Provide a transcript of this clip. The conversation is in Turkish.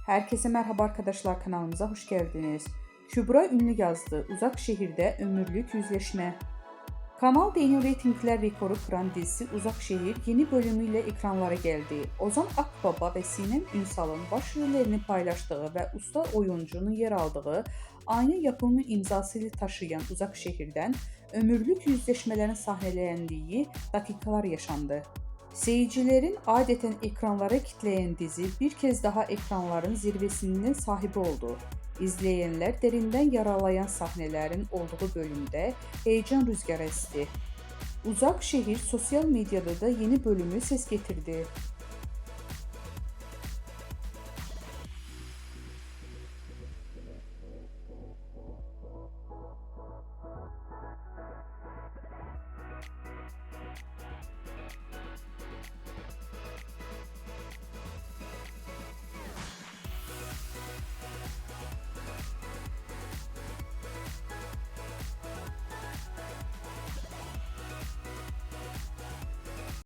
Herkese merhaba arkadaşlar, kanalımıza hoş geldiniz. Kübra Ünlü yazdı. Uzak şehirde ömürlük yüzleşme. Kanal D'nin reytingler rekoru kıran dizisi Uzak Şehir yeni bölümüyle ekranlara geldi. Ozan Akbaba ve Sinem Ünsal'ın başrollerini paylaştığı ve usta oyuncunun yer aldığı aynı yapımı imzasıyla taşıyan Uzak Şehir'den ömürlük yüzleşmelerin sahnelendiği dakikalar yaşandı. Seyircilerin adeten ekranlara kitleyen dizi bir kez daha ekranların zirvesinin sahibi oldu. İzleyenler derinden yaralayan sahnelerin olduğu bölümde heyecan rüzgarı esti. Uzak Şehir sosyal medyada da yeni bölümü ses getirdi.